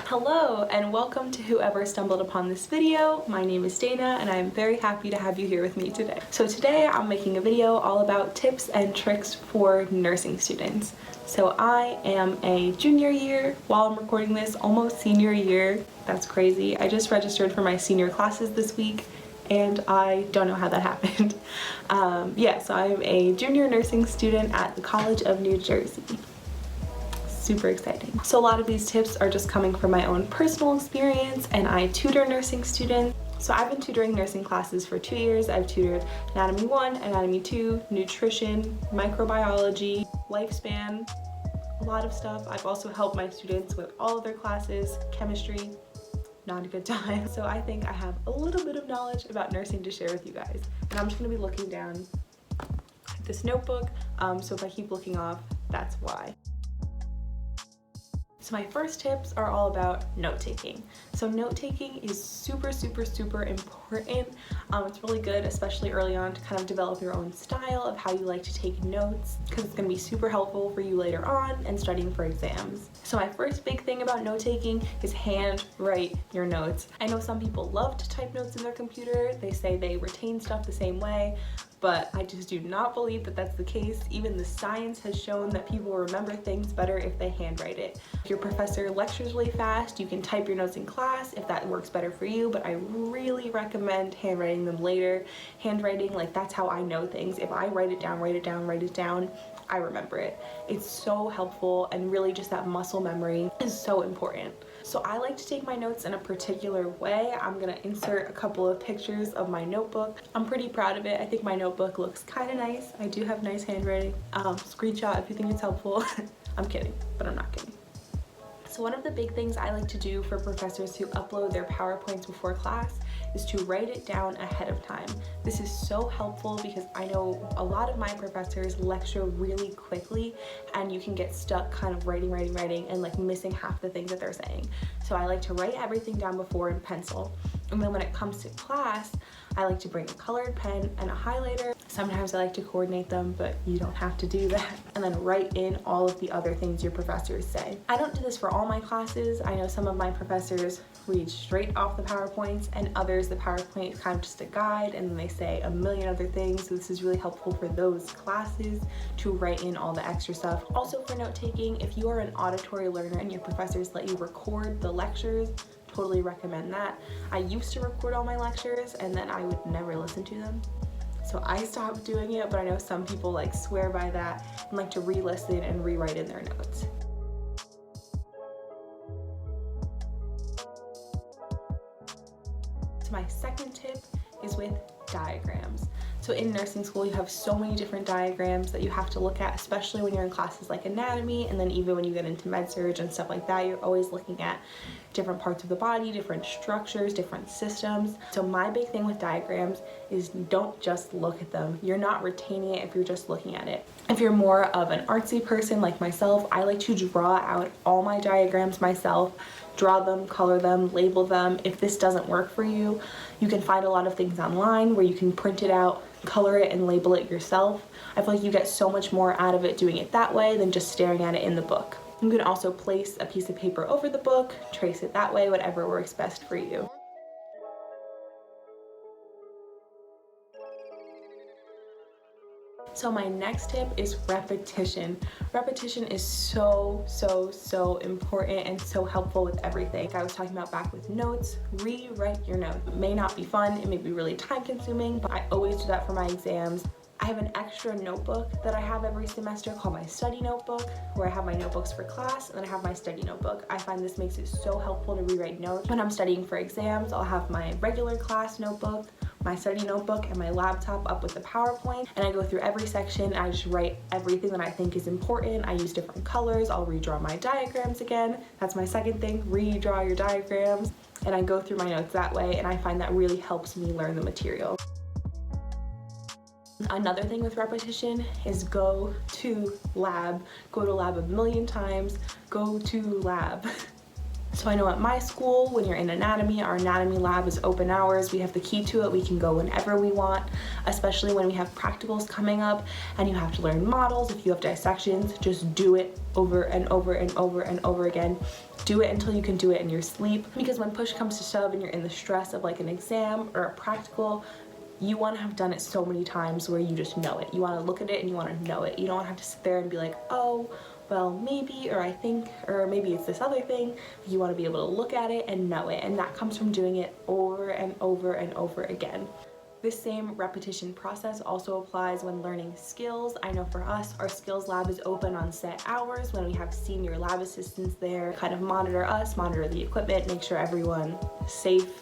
Hello and welcome to whoever stumbled upon this video. My name is Dana and I'm very happy to have you here with me today. So today I'm making a video all about tips and tricks for nursing students. So I am a junior year while I'm recording this, almost senior year. That's crazy. I just registered for my senior classes this week and I don't know how that happened. So I'm a junior nursing student at the College of New Jersey. Super exciting. So a lot of these tips are just coming from my own personal experience, and I tutor nursing students. So I've been tutoring nursing classes for 2 years. I've tutored Anatomy 1, Anatomy 2, Nutrition, Microbiology, Lifespan, a lot of stuff. I've also helped my students with all of their classes, Chemistry, not a good time. So I think I have a little bit of knowledge about nursing to share with you guys. And I'm just gonna be looking down at this notebook, so if I keep looking off, that's why. So my first tips are all about note-taking. So note-taking is super important. It's really good, especially early on, to kind of develop your own style of how you like to take notes, because it's going to be super helpful for you later on and studying for exams. So my first big thing about note-taking is handwrite your notes. I know some people love to type notes in their computer. They say they retain stuff the same way, but I just do not believe that that's the case. Even the science has shown that people remember things better if they handwrite it. If your professor lectures really fast, you can type your notes in class if that works better for you, but I really recommend handwriting them later. Handwriting, like, that's how I know things. If I write it down, I remember it. It's so helpful, and really just that muscle memory is so important. So I like to take my notes in a particular way. I'm gonna insert a couple of pictures of my notebook. I'm pretty proud of it. I think my notebook looks kind of nice. I do have nice handwriting. Screenshot if you think it's helpful. I'm kidding, but I'm not kidding. So one of the big things I like to do for professors who upload their PowerPoints before class is to write it down ahead of time. This is so helpful because I know a lot of my professors lecture really quickly and you can get stuck kind of writing and like missing half the things that they're saying. So I like to write everything down before in pencil. And then when it comes to class, I like to bring a colored pen and a highlighter. Sometimes I like to coordinate them, but you don't have to do that. And then write in all of the other things your professors say. I don't do this for all my classes. I know some of my professors read straight off the PowerPoints, and others the PowerPoint is kind of just a guide and then they say a million other things. So this is really helpful for those classes to write in all the extra stuff. Also for note taking, if you are an auditory learner and your professors let you record the lectures, totally recommend that. I used to record all my lectures and then I would never listen to them. So I stopped doing it, but I know some people like swear by that and like to re-listen and rewrite in their notes. So my second tip is with diagrams. So in nursing school, you have so many different diagrams that you have to look at, especially when you're in classes like anatomy, and then even when you get into med-surg and stuff like that, you're always looking at different parts of the body, different structures, different systems. So my big thing with diagrams is don't just look at them. You're not retaining it if you're just looking at it. If you're more of an artsy person like myself, I like to draw out all my diagrams myself, draw them, color them, label them. If this doesn't work for you, you can find a lot of things online where you can print it out, color it, and label it yourself. I feel like you get so much more out of it doing it that way than just staring at it in the book. You can also place a piece of paper over the book, trace it that way, whatever works best for you. So my next tip is repetition. Repetition is so important and so helpful with everything. Like I was talking about back with notes, rewrite your notes. It may not be fun, it may be really time consuming, but I always do that for my exams. I have an extra notebook that I have every semester called my study notebook, where I have my notebooks for class and then I have my study notebook. I find this makes it so helpful to rewrite notes. When I'm studying for exams, I'll have my regular class notebook, my study notebook, and my laptop up with the PowerPoint, and I go through every section and I just write everything that I think is important. I use different colors. I'll redraw my diagrams again. That's my second thing, redraw your diagrams, and I go through my notes that way, and I find that really helps me learn the material. Another thing with repetition is go to lab. Go to lab a million times. Go to lab. So I know at my school, when you're in anatomy, our anatomy lab is open hours. We have the key to it. We can go whenever we want, especially when we have practicals coming up and you have to learn models. If you have dissections, just do it over and over and over and over again. Do it until you can do it in your sleep, because when push comes to shove and you're in the stress of like an exam or a practical, you want to have done it so many times where you just know it. You want to look at it and you want to know it. You don't want to have to sit there and be like, oh, well, maybe, or I think, or maybe it's this other thing. You want to be able to look at it and know it, and that comes from doing it over and over and over again. This same repetition process also applies when learning skills. I know for us, our skills lab is open on set hours when we have senior lab assistants there, kind of monitor us, monitor the equipment, make sure everyone is safe,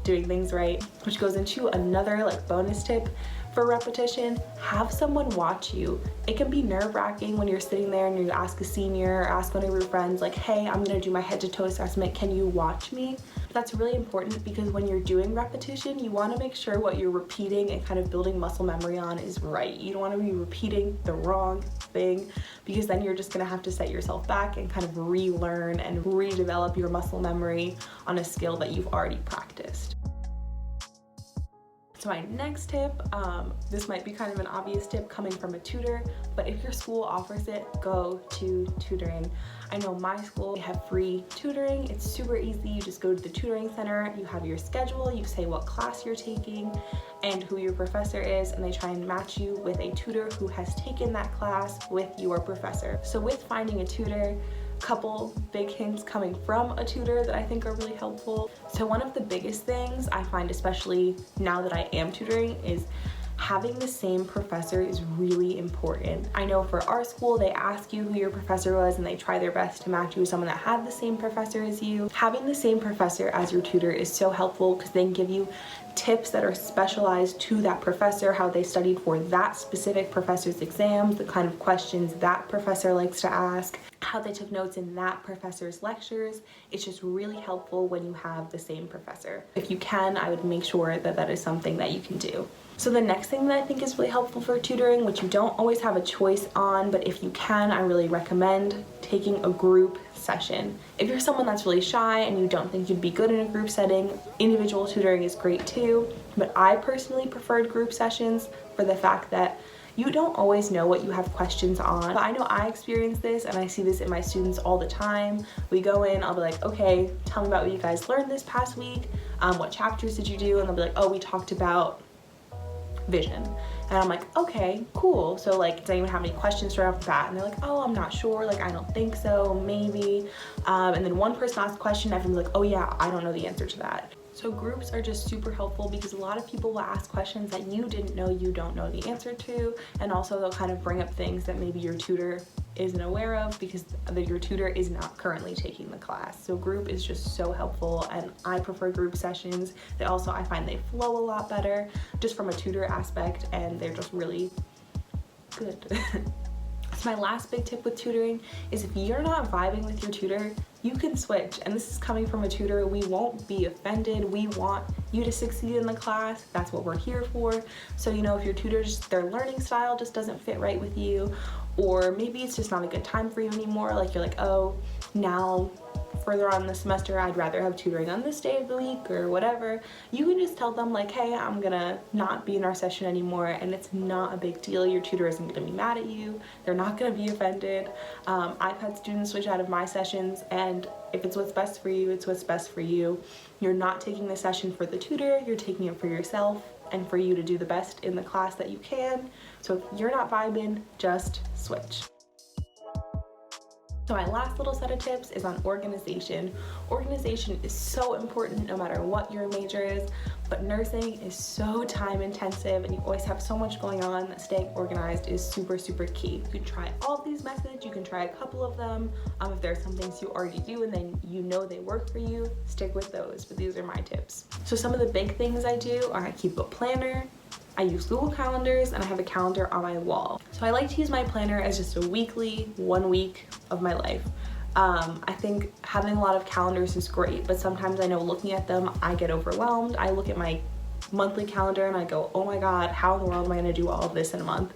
doing things right, which goes into another like bonus tip for repetition. Have someone watch you. It can be nerve-wracking when you're sitting there and you ask a senior or ask one of your friends like, hey, I'm gonna do my head-to-toe assessment, can you watch me? That's really important, because when you're doing repetition, you want to make sure what you're repeating and kind of building muscle memory on is right. You don't want to be repeating the wrong thing, because then you're just going to have to set yourself back and kind of relearn and redevelop your muscle memory on a skill that you've already practiced. So my next tip, this might be kind of an obvious tip coming from a tutor, but if your school offers it, go to tutoring. I know my school, they have free tutoring. It's super easy. You just go to the tutoring center, you have your schedule, you say what class you're taking and who your professor is, and they try and match you with a tutor who has taken that class with your professor. So with finding a tutor, couple big hints coming from a tutor that I think are really helpful. So one of the biggest things I find, especially now that I am tutoring, is having the same professor is really important. I know for our school, they ask you who your professor was and they try their best to match you with someone that had the same professor as you. Having the same professor as your tutor is so helpful, because they can give you tips that are specialized to that professor, how they studied for that specific professor's exams, the kind of questions that professor likes to ask, how they took notes in that professor's lectures. It's just really helpful when you have the same professor. If you can, I would make sure that that is something that you can do. So the next thing that I think is really helpful for tutoring, which you don't always have a choice on, but if you can, I really recommend taking a group session. If you're someone that's really shy and you don't think you'd be good in a group setting, individual tutoring is great too, but I personally preferred group sessions for the fact that you don't always know what you have questions on. But I know I experience this, and I see this in my students all the time. We go in, I'll be like, okay, tell me about what you guys learned this past week. What chapters did you do? And they'll be like, oh, we talked about vision. And I'm like, okay, cool. So like, does anyone have any questions right off the bat? And they're like, oh, I'm not sure. Like, I don't think so, maybe. And then one person asks a question, everyone's like, oh yeah, I don't know the answer to that. So groups are just super helpful, because a lot of people will ask questions that you didn't know you don't know the answer to, and also they'll kind of bring up things that maybe your tutor isn't aware of because your tutor is not currently taking the class. So group is just so helpful, and I prefer group sessions. They also, I find they flow a lot better just from a tutor aspect, and they're just really good. So my last big tip with tutoring is, if you're not vibing with your tutor, you can switch. And this is coming from a tutor. We won't be offended. We want you to succeed in the class. That's what we're here for. So, you know, if your tutor, their learning style just doesn't fit right with you, or maybe it's just not a good time for you anymore, like you're like, oh, now further on in the semester, I'd rather have tutoring on this day of the week or whatever, you can just tell them like, hey, I'm gonna not be in our session anymore, and it's not a big deal. Your tutor isn't gonna be mad at you. They're not gonna be offended. I've had students switch out of my sessions, and if it's what's best for you, it's what's best for you. You're not taking the session for the tutor, you're taking it for yourself and for you to do the best in the class that you can. So if you're not vibing, just switch. So my last little set of tips is on organization. Organization is so important no matter what your major is, but nursing is so time intensive and you always have so much going on that staying organized is super, super key. You can try all of these methods, you can try a couple of them. If there are some things you already do and then you know they work for you, stick with those, but these are my tips. So some of the big things I do are I keep a planner, I use Google Calendars, and I have a calendar on my wall. So I like to use my planner as just a weekly, 1 week of my life. I think having a lot of calendars is great, but sometimes I know looking at them, I get overwhelmed. I look at my monthly calendar and I go, oh my God, how in the world am I gonna do all of this in a month?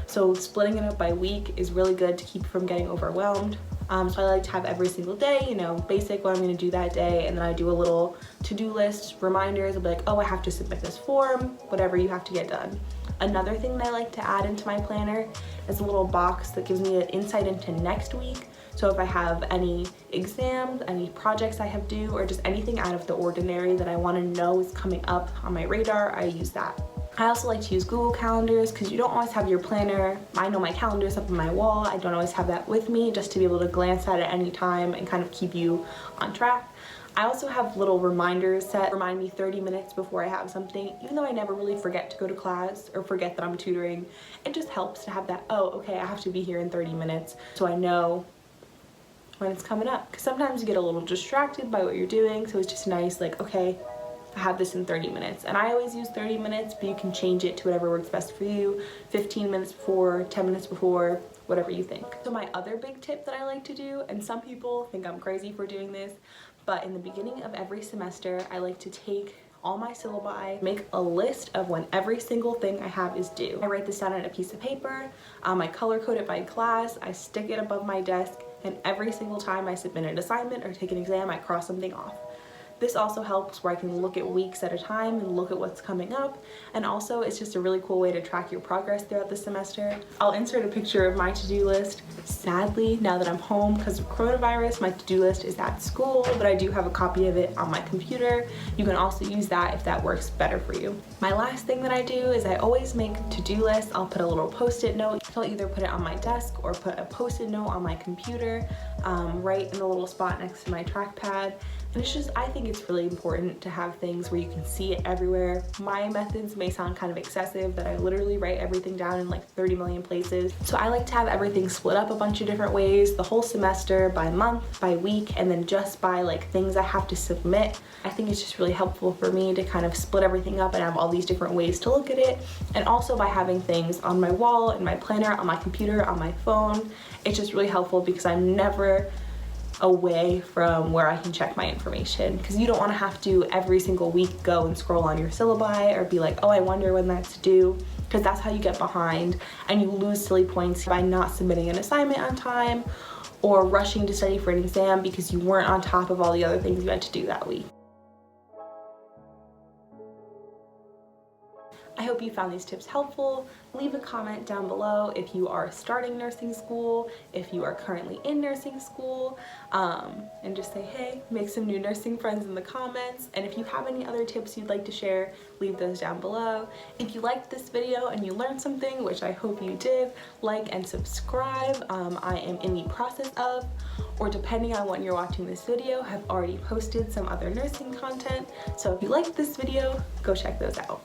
So splitting it up by week is really good to keep from getting overwhelmed. So I like to have every single day, you know, basic what I'm going to do that day, and then I do a little to-do list, reminders. I'll be like, oh, I have to submit this form, whatever you have to get done. Another thing that I like to add into my planner is a little box that gives me an insight into next week. So if I have any exams, any projects I have due, or just anything out of the ordinary that I want to know is coming up on my radar, I use that. I also like to use Google Calendars because you don't always have your planner. I know my calendar is up on my wall. I don't always have that with me, just to be able to glance at it at any time and kind of keep you on track. I also have little reminders that remind me 30 minutes before I have something, even though I never really forget to go to class or forget that I'm tutoring. It just helps to have that, oh, okay, I have to be here in 30 minutes, so I know when it's coming up. Because sometimes you get a little distracted by what you're doing, so it's just nice, like, okay, I have this in 30 minutes. And I always use 30 minutes, but you can change it to whatever works best for you. 15 minutes before, 10 minutes before, whatever you think. So my other big tip that I like to do, and some people think I'm crazy for doing this, but in the beginning of every semester, I like to take all my syllabi, make a list of when every single thing I have is due. I write this down on a piece of paper, I color code it by class, I stick it above my desk, and every single time I submit an assignment or take an exam, I cross something off. This also helps where I can look at weeks at a time and look at what's coming up, and also it's just a really cool way to track your progress throughout the semester. I'll insert a picture of my to-do list. Sadly, now that I'm home because of coronavirus, my to-do list is at school, but I do have a copy of it on my computer. You can also use that if that works better for you. My last thing that I do is I always make to-do lists. I'll put a little post-it note. I'll either put it on my desk or put a post-it note on my computer, right in the little spot next to my trackpad. And it's just, I think it's really important to have things where you can see it everywhere. My methods may sound kind of excessive, that I literally write everything down in like 30 million places. So I like to have everything split up a bunch of different ways, the whole semester, by month, by week, and then just by like things I have to submit. I think it's just really helpful for me to kind of split everything up and have all these different ways to look at it. And also by having things on my wall, in my planner, on my computer, on my phone. It's just really helpful because I'm never away from where I can check my information, because you don't want to have to every single week go and scroll on your syllabi or be like, oh, I wonder when that's due, because that's how you get behind and you lose silly points by not submitting an assignment on time or rushing to study for an exam because you weren't on top of all the other things you had to do that week. I hope you found these tips helpful. Leave a comment down below if you are starting nursing school, if you are currently in nursing school, and just say hey, make some new nursing friends in the comments. And if you have any other tips you'd like to share, leave those down below. If you liked this video and you learned something, which I hope you did, like and subscribe. I am in the process of, or depending on when you're watching this video, have already posted some other nursing content. So if you liked this video, go check those out.